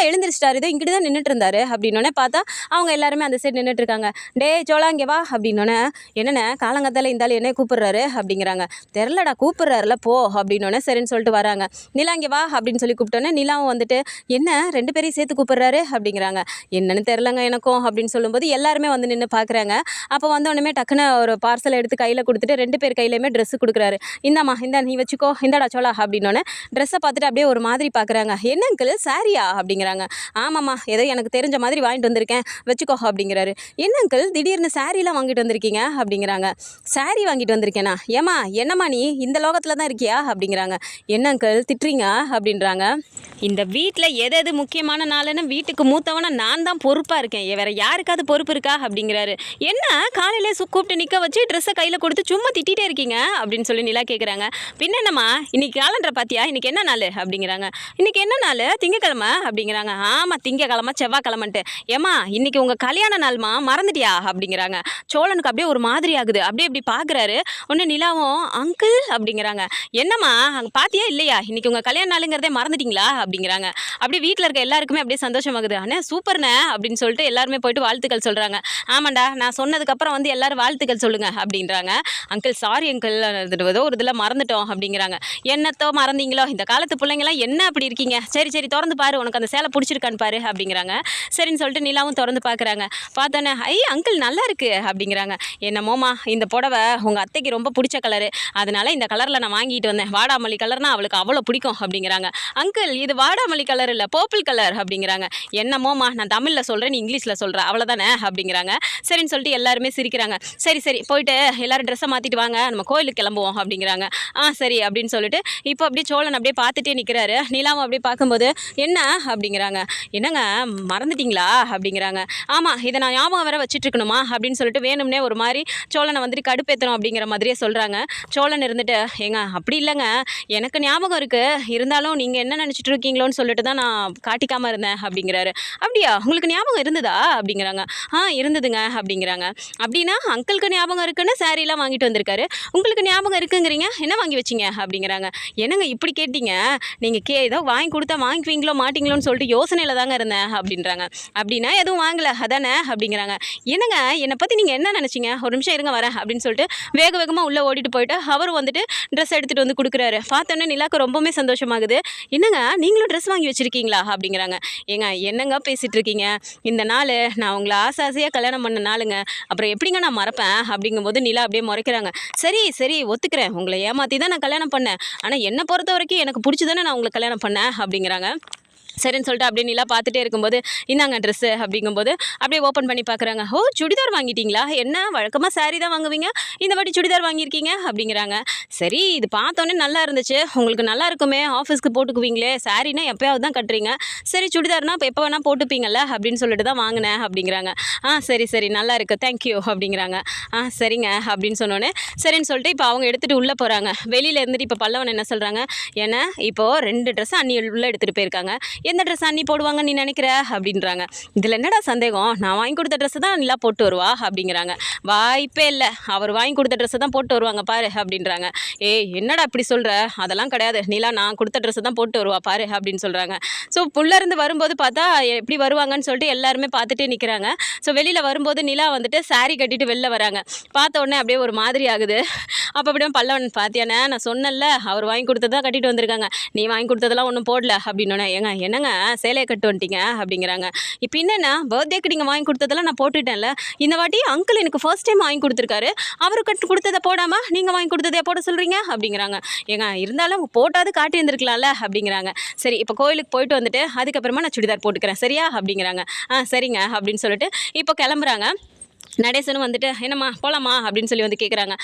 எழுந்திரிச்சிட்டாரு இதோ இங்கிட்டு தான் நின்றுட்டு இருந்தாரு அப்படின்னோடனே பார்த்தா அவங்க எல்லாருமே அந்த சைடு நின்றுட்டு இருக்காங்க. டே சோளம் இங்கே வா அப்படின்னோடனே என்னென்ன காலங்காத்தால இருந்தாலும் என்ன கூப்பிடுறாரு அப்படிங்கிறாங்க. தெரிலடா கூப்பிடுறாருல போ அப்படின்னோடனே சரின்னு சொல்லிட்டு வராங்க. நிலா இங்கே வா அப்படின்னு சொல்லி கூப்பிட்டோன்னே நிலாவும் வந்துட்டு என்ன 2 பேரையும் சேர்த்து கூப்பிடுறாரு அப்படிங்கிறாங்க. என்னன்னு தெரிலங்க எனக்கும் அப்படின்னு சொல்லும்போது எல்லாருமே வந்து நின்று பார்க்குறாங்க. அப்போ வந்தோடனே டக்குன்னு ஒரு பார்சல் எடுத்து கையில் கொடுத்துட்டு 2 பேர் கையிலையுமே ட்ரெஸ்ஸு கொடுக்குறாரு. இந்தாம்மா இந்தா நீ வச்சுக்கோ இந்தாடா சோளா அப்படின்னோடனே ட்ரெஸ்ஸை பார்த்துட்டு அப்படியே ஒரு மாதிரி பார்க்குறாங்க. என்ன அங்கிள் சாரியா அப்படிங்கிறாங்க. ஆமாம்மா ஏதோ எனக்கு தெரிஞ்ச மாதிரி வாங்கிட்டு வந்திருக்கேன் வச்சுக்கோ அப்படிங்கிறாரு. என்ன அங்கிள் திடீர்னு சாரீலாம் வாங்கிட்டு வந்திருக்கீங்க அப்படிங்கிறாங்க. சாரீ வாங்கிட்டு வந்திருக்கேனா ஏம்மா என்னம்மா நீ இந்த லோகத்தில் தான் இருக்கியா அப்படிங்கிறாங்க. என்ன அங்கிள் திட்டுறீங்க அப்படின்றாங்க. இந்த வீட்டில் எது முக்கியமான நாளுன்னு வீட்டுக்கு மூத்தவனா நான் தான் பொறுப்பாக இருக்கேன், வேறு யாருக்காவது பொறுப்பு இருக்கா அப்படிங்கிறாரு. என்ன காலையிலே கூப்பிட்டு நிற்க வச்சு ட்ரெஸ்ஸை கையில் கொடுத்து சும்மா திட்டிகிட்டே இருக்கீங்க அப்படின்னு சொல்லி நிலா கேட்குறாங்க. பின்ன என்னம்மா இன்னைக்கு காலண்டரை பார்த்தியா இன்னைக்கு என்ன நாள் அப்படிங்கிறாங்க. இன்னைக்கு என்ன நாள் திங்கக்கிழமை அப்படிங்கிறாங்க. ஆமாம் திங்கக்கிழமை செவ்வாய்க்கிழமைன்ட்டு. ஏம்மா இன்னைக்கு உங்கள் கல்யாண நாள்மா மறந்துட்டியா அப்படிங்கிறாங்க. சோழனுக்கு அப்படியே ஒரு மாதிரி ஆகுது. அப்படியே இப்படி பார்க்குறாரு. ஒன்று நிலாவும் அங்கிள் அப்படிங்கிறாங்க. என்னம்மா அங்கே பார்த்தியா இல்லையா இன்னைக்கு உங்கள் கல்யாண நாளுங்கிறதே மறந்துட்டீங்களா அப்படிங்கிறாங்க. அப்படியே வீட்டில் இருக்க எல்லாருக்குமே அப்படியே சந்தோஷமாகுது. அண்ணே சூப்பர்ண்ணே அப்படின்னு சொல்லிட்டு எல்லாருமே போயிட்டு வாழ்த்துக்கள் சொல்கிறாங்க. ஆமாண்டா நான் சொன்னதுக்கப்புறம் வந்து எல்லாரும் வாழ்த்துக்கள் சொல்லுங்க அப்படின்றாங்க. அங்கிள் சாரி அங்கிள் ஏதோ ஒரு இதில் மறந்துட்டோம் அப்படிங்கிறாங்க. என்னத்தோ மறந்தீங்களோ இந்த காலத்து பிள்ளைங்களாம் என்ன அப்படி இருக்கீங்க, சரி திறந்து பாரு உனக்கு அந்த சேலை பிடிச்சிருக்கான்னு பாரு அப்படிங்கிறாங்க. சரின்னு சொல்லிட்டு நிலாவும் திறந்து பார்க்குறாங்க. பார்த்தோன்னே அங்கிள் நல்லா இருக்கு அப்படிங்கிறாங்க. என்னமோமா இந்த புடவை உங்கள் அத்தைக்கு ரொம்ப பிடிச்ச கலரு, அதனால இந்த கலரில் நான் வாங்கிட்டு வந்தேன், வாடாமல்லி கலர்னா அவளுக்கு அவ்வளோ பிடிக்கும் அப்படிங்கிறாங்க. அங்கிள் இது வாடாமல்லி கலர் இல்லை பர்பிள் கலர் அப்படிங்கிறாங்க. என்னமோமா நான் தமிழில் சொல்கிறேன் நீ இங்கிலீஷில் சொல்கிற அவ்வளோதானே அப்படிங்கிறாங்க. சரின்னு சொல்லிட்டு எல்லாருமே சிரிக்கிறாங்க. சரி போயிட்டு எல்லோரும் ட்ரெஸ்ஸை மாற்றிட்டு வாங்க நம்ம கோயிலுக்கு கிளம்புவோம் அப்படிங்கிறாங்க. சரி அப்படின்னு சொல்லிட்டு இப்போ அப்படியே சோழன் அப்படியே பார்த்துட்டே நிற்கிறாரு. நிலாவும் அப்படியே பார்க்கும்போது என்ன அப்படிங்கிறாங்க. என்னங்க மறந்துட்டீங்களா அப்படிங்கிறாங்க. ஆமாம் இதை நான் ஞாபகம் வேற வச்சுட்டு இருக்கணுமா அப்படின்னு சொல்லிட்டு வேணும்னே ஒரு மாதிரி சோழனை வந்துட்டு கடுப்பேற்றணும் அப்படிங்கிற மாதிரியே சொல்கிறாங்க. சோழன் இருந்துட்டு ஏங்க அப்படி இல்லைங்க எனக்கு ஞாபகம் இருக்குது, இருந்தாலும் நீங்கள் என்ன நினச்சிட்டு இருக்கீங்களோன்னு சொல்லிட்டு தான் நான் காட்டிக்காமல் இருந்தேன் அப்படிங்கிறாரு. அப்படியா உங்களுக்கு ஞாபகம் இருந்ததா அப்படிங்கிறாங்க. இருந்ததுங்க அப்படிங்கிறாங்க. அப்படின்னா அங்கிளுக்கு ஞாபகம் இருக்குன்னு சாரீலாம் வாங்கிட்டு வந்திருக்காரு, உங்களுக்கு ஞாபகம் இருக்குங்கிறீங்க என்ன வாங்கி வச்சிங்க அப்படிங்கிறாங்க. என்னங்க இப்படி கேட்டீங்க, நீங்கள் ஏதோ வாங்கி கொடுத்தா வாங்கிக்குவீங்களோ மாட்டிங்களோன்னு சொல்லிட்டு யோசனையில் தாங்க இருந்தேன் அப்படின்றாங்க. அப்படின்னா எதுவும் வாங்கலை அதானே அப்படிங்கிறாங்க. என்னங்க என்னை பற்றி நீங்கள் என்ன நினச்சிங்க, ஒரு நிமிஷம் இருங்க வரேன் அப்படின்னு சொல்லிட்டு வேகமாக உள்ளே ஓடிட்டு போயிட்டு அவரும் வந்துட்டு ட்ரெஸ் எடுத்துகிட்டு வந்து கொடுக்குறாரு. பார்த்தோன்னே நிலாக்கு ரொம்பவுமே சந்தோஷமாகுது. என்னங்க நீங்களும் ட்ரெஸ் வாங்கி வச்சுருக்கீங்களா அப்படிங்கிறாங்க. என்னங்க பேசிகிட்டு இருக்கீங்க, இந்த நாள் நான் உங்களை ஆசையாக கல்யாணம் பண்ண நாளுங்க, அப்புறம் எப்படிங்க நான் மறப்பேன் அப்படிங்கும்போது நிலா அப்படியே முறைக்கிறாங்க. சரி ஒத்துக்கிறேன் உங்களை ஏமாற்றி தான் நான் கல்யாணம் பண்ணேன், ஆனால் என்னை பொறுத்த வரைக்கும் எனக்கு பிடிச்சி தானே நான் உங்களை கல்யாணம் பண்ணேன் அப்படிங்கிறாங்க. சரின்னு சொல்லிட்டு அப்படியே நிலா பார்த்துட்டே இருக்கும்போது இந்தாங்க ட்ரெஸ்ஸு அப்படிங்கும்போது அப்படியே ஓப்பன் பண்ணி பார்க்குறாங்க. சுடிதார் வாங்கிட்டீங்களா, என்ன வழக்கமாக சாரீ தான் வாங்குவீங்க, இந்த வாட்டி சுடிதார் வாங்கியிருக்கீங்க அப்படிங்கிறாங்க. சரி இது பார்த்தோன்னே நல்லா இருந்துச்சு, உங்களுக்கு நல்லா இருக்குமே ஆஃபீஸ்க்கு போட்டுக்குவீங்களே, சாரீனா எப்போயாவது தான் கட்டுறீங்க, சரி சுடிதார்னா இப்போ எப்போ வேணால் போட்டுப்பீங்கள்ல அப்படின்னு சொல்லிட்டு தான் வாங்கினேன் அப்படிங்கிறாங்க. சரி நல்லா இருக்குது தேங்க்யூ அப்படிங்கிறாங்க. சரிங்க அப்படின்னு சொன்னோன்னே சரின்னு சொல்லிட்டு இப்போ அவங்க எடுத்துகிட்டு உள்ளே போகிறாங்க. வெளியில் இருந்துட்டு இப்போ பல்லவன் என்ன சொல்கிறாங்க, ஏன்னா இப்போது 2 ட்ரெஸ் அண்ணி உள்ளே எடுத்துகிட்டு போயிருக்காங்க, எந்த ட்ரெஸ் அண்ணி போடுவாங்க நீ நினைக்கிற அப்படின்றாங்க. இதில் என்னடா சந்தேகம், நான் வாங்கி கொடுத்த ட்ரெஸ்ஸை தான் நிலா போட்டு வருவா அப்படிங்கிறாங்க. வாய்ப்பே இல்லை, அவர் வாங்கி கொடுத்த ட்ரெஸ்ஸை தான் போட்டு வருவாங்க பாரு அப்படின்றாங்க. என்னடா இப்படி சொல்கிற, அதெல்லாம் கிடையாது, நிலா நான் கொடுத்த ட்ரெஸ்ஸை தான் போட்டு வருவா பாரு அப்படின்னு சொல்கிறாங்க. ஸோ புள்ளேருந்து வரும்போது பார்த்தா எப்படி வருவாங்கன்னு சொல்லிட்டு எல்லாருமே பார்த்துட்டே நிற்கிறாங்க. ஸோ வெளியில் வரும்போது நிலா வந்துட்டு சாரீ கட்டிட்டு வெளில வராங்க. பார்த்த உடனே அப்படியே ஒரு மாதிரி ஆகுது. அப்போ அப்படியே பல்லவன் பார்த்தியானே நான் சொன்னல அவர் வாங்கி கொடுத்ததான் கட்டிட்டு வந்திருக்காங்க, நீ வாங்கி கொடுத்ததெல்லாம் ஒன்றும் போடல அப்படின்னோன்னே என்னங்க சேலையை கட்டு வந்துட்டீங்க அப்படிங்கிறாங்க. இப்போ என்னென்னா பர்த்டேக்கு நீங்கள் வாங்கி கொடுத்ததெல்லாம் நான் போட்டுட்டேன்ல, இந்த வாட்டி அங்கிள் எனக்கு ஃபர்ஸ்ட் டைம் வாங்கி கொடுத்துருக்காரு, அவர் கட்டு கொடுத்ததை போடாமல் நீங்கள் வாங்கி கொடுத்ததே போட சொல்கிறீங்க அப்படிங்கிறாங்க. இருந்தாலும் போட்டாவது காட்டி இருந்திருக்கலாம்ல அப்படிங்கிறாங்க. சரி இப்போ கோயிலுக்கு போயிட்டு வந்துட்டு அதுக்கப்புறமா நான் சுடிதார் போட்டுக்கிறேன் சரியா அப்படிங்கிறாங்க. சரிங்க அப்படின்னு சொல்லிட்டு இப்போ கிளம்புறாங்க. நடேசனும் வந்துட்டு என்னம்மா போகலாமா அப்படின்னு சொல்லி வந்து கேட்குறாங்க.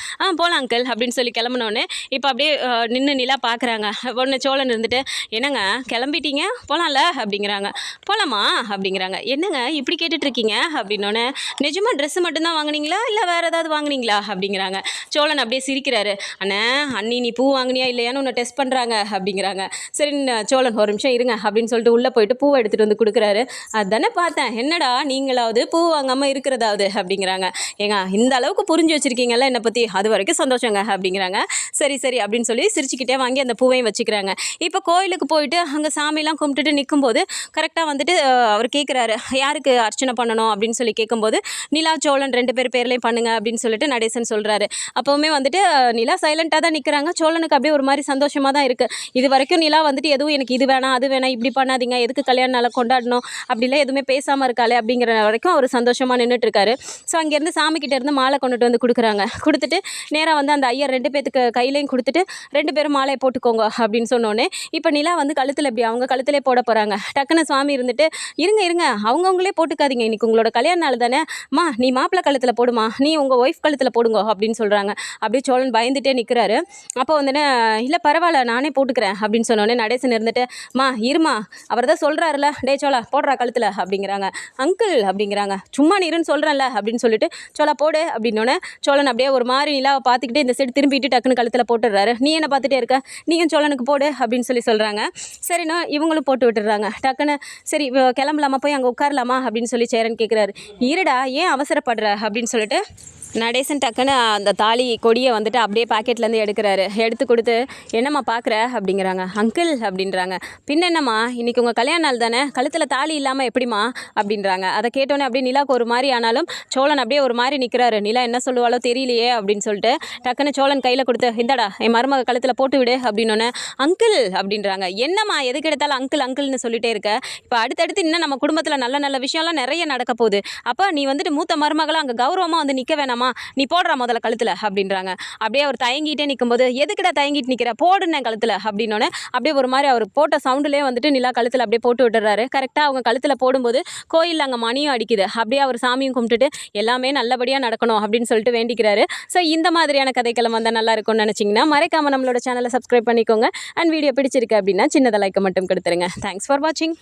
போகலாம் அங்கிள் அப்படின்னு சொல்லி கிளம்புனோடனே இப்போ அப்படியே நின்று நிலா பார்க்குறாங்க. ஒன்று சோழன் இருந்துட்டு என்னங்க கிளம்பிட்டீங்க போகலாம்ல அப்படிங்கிறாங்க. போகலாமா அப்படிங்கிறாங்க. என்னங்க இப்படி கேட்டுட்ருக்கீங்க அப்படின்னோடனே நிஜமாக ட்ரெஸ்ஸு மட்டும்தான் வாங்குனீங்களா இல்லை வேறு ஏதாவது வாங்குனீங்களா அப்படிங்கிறாங்க. சோழன் அப்படியே சிரிக்கிறாரு. அண்ணே அண்ணி நீ பூ வாங்கினியா இல்லையான்னு உன்னை டெஸ்ட் பண்ணுறாங்க அப்படிங்கிறாங்க. சரி சோழன் ஒரு நிமிஷம் இருங்க அப்படின்னு சொல்லிட்டு உள்ளே போயிட்டு பூவை எடுத்துகிட்டு வந்து கொடுக்குறாரு. அதானே பார்த்தேன் என்னடா நீங்களாவது பூ வாங்காமல் இருக்கிறதாவது அப்படிங்கிறாங்க. ஏங்க இந்த அளவுக்கு புரிஞ்சு வச்சுருக்கீங்கல்ல என்னை பற்றி, அது வரைக்கும் சந்தோஷங்க அப்படிங்கிறாங்க. சரி சரி அப்படின்னு சொல்லி சிரிச்சுக்கிட்டே வாங்கி அந்த பூவையும் வச்சுக்கிறாங்க. இப்போ கோயிலுக்கு போயிட்டு அங்கே சாமிலாம் கும்பிட்டுட்டு நிற்கும்போது கரெக்டாக வந்துட்டு அவர் கேட்குறாரு யாருக்கு அர்ச்சனை பண்ணணும் அப்படின்னு சொல்லி கேட்கும்போது நிலா சோழன் 2 பேர் பேர்லேயும் பண்ணுங்க அப்படின்னு சொல்லிட்டு நடேசன் சொல்கிறாரு. அப்போவுமே வந்துட்டு நிலா சைலண்ட்டாக தான் நிற்கிறாங்க. சோழனுக்கு அப்படியே ஒரு மாதிரி சந்தோஷமாக தான் இருக்குது. இது வரைக்கும் நிலா வந்துட்டு எதுவும் எனக்கு இது வேணாம் அது வேணாம் இப்படி பண்ணாதீங்க எதுக்கு கல்யாண நாளை கொண்டாடணும் அப்படிலாம் எதுவுமே பேசாமல் இருக்காளே அப்படிங்கிற வரைக்கும் அவர் சந்தோஷமாக நின்றுட்டுருக்காரு. ஸோ அங்கேருந்து சாமிக்கிட்ட இருந்து மாலை கொண்டுட்டு வந்து கொடுக்குறாங்க. கொடுத்துட்டு நேராக வந்து அந்த ஐயர் 2 பேத்துக்கு கையிலையும் கொடுத்துட்டு 2 பேரும் மாலையை போட்டுக்கோங்க அப்படின்னு சொன்னோன்னே இப்போ நிலா வந்து கழுத்தில் எப்படி அவங்க கழுத்திலே போட போகிறாங்க. டக்குன்னு சுவாமி இருந்துட்டு இருங்க அவங்கவுங்களே போட்டுக்காதீங்க இன்றைக்கி உங்களோட கல்யாண நாள் தானே நீ மாப்பிள்ளை கழுத்தில் போடுமா நீ உங்கள் ஒய்ஃப் கழுத்தில் போடுங்க அப்படின்னு சொல்கிறாங்க. அப்படியே சோழன் பயந்துட்டே நிற்கிறாரு. அப்போ வந்துட்டு இல்லை பரவாயில்ல நானே போட்டுக்கிறேன் அப்படின்னு சொன்னோடனே நடேசன் இருந்துட்டு இருமா அவர் தான் சொல்கிறாருல டே சோழா போடுறா கழுத்தில் அப்படிங்கிறாங்க. அங்கிள் அப்படிங்கிறாங்க. சும்மா நீருன்னு சொல்கிறேன்ல அப்படின்னு சொல்லிட்டு சோழா போடு அப்படின்னோடனே சோழன் அப்படியே ஒரு மாதிரி நிலாவை பார்த்துக்கிட்டே இந்த சைடு திரும்பிட்டு டக்குன்னு கழுத்தில் போட்டுடுறாரு. நீ என்ன பார்த்துட்டே இருக்க நீயும் சோழனுக்கு போடு அப்படின்னு சொல்லி சொல்கிறாங்க. சரிண்ணா இவங்களும் போட்டு விட்டுடுறாங்க. டக்குன்னு சரி கிளம்பலாமா போய் அங்கே உட்காரலாமா அப்படின்னு சொல்லி சேரன் கேட்குறாரு. இருடா ஏன் அவசரப்படுற அப்படின்னு சொல்லிட்டு நடேசன் டக்குன்னு அந்த தாலி கொடியை வந்துட்டு அப்படியே பாக்கெட்லேருந்து எடுக்கிறாரு. எடுத்து கொடுத்து என்னம்மா பார்க்குற அப்படிங்கிறாங்க. அங்கிள் அப்படின்றாங்க. பின்ன என்னம்மா இன்றைக்கி உங்கள் கல்யாண நாள் தானே கழுத்தில் தாலி இல்லாமல் எப்படிம்மா அப்படின்றாங்க. அதை கேட்டோன்னே அப்படியே நிலாவுக்கு ஒரு மாதிரி ஆனாலும் சோழன் அப்படியே ஒரு மாதிரி நிற்கிறாரு. நிலா என்ன சொல்லுவாளோ தெரியலையே அப்படின்னு சொல்லிட்டு டக்குன்னு சோழன் கையில் கொடுத்து இந்தாடா என் மருமக கழுத்தில் போட்டு விடு அப்படின்னோடனே அங்கிள் அப்படின்றாங்க. என்னம்மா எதுக்கு எடுத்தாலும் அங்கிள் அங்கிள்னு சொல்லிட்டே இருக்க இப்போ அடுத்தடுத்து இன்னும் நம்ம குடும்பத்தில் நல்ல நல்ல விஷயம்லாம் நிறைய நடக்க போகுது. அப்போ நீ வந்துட்டு மூத்த மருமகளாக அங்கே கௌரவமாக வந்து நிற்க வேணாமா நீ போடுற முதல்ல கழுத்தில் அப்படின்றாங்க. அப்படியே அவர் தயங்கிட்டே நிற்கும்போது எதுக்கிட்ட தயங்கிட்டு நிற்கிற போடுனேன் கழுத்தில் அப்படின்னோடனே அப்படியே ஒரு மாதிரி அவர் போட்ட சவுண்டுலேயே வந்துட்டு நிலா கழுத்தில் அப்படியே போட்டு விட்டுறாரு. கரெக்டாக அவங்க கழுத்தில் போடும்போது கோயிலில் அங்கே மணியும் அடிக்குது. அப்படியே அவர் சாமியும் கும்பிட்டுட்டு எல்லாமே நல்லபடியாக நடக்கணும் அப்படின்னு சொல்லிட்டு வேண்டிக்கிறாரு. ஸோ இந்த மாதிரியான கதைக்களம் வந்தால் நல்லா இருக்கும்னு நினச்சிங்கன்னா மறக்காமல் நம்மளோட சேனலை சப்ஸ்கிரைப் பண்ணிக்கோங்க. அண்ட் வீடியோ பிடிச்சிருக்கு அப்படின்னா சின்னதாக லைக்கை மட்டும் கொடுத்துருங்க. தேங்க்ஸ் ஃபார் வாட்சிங்.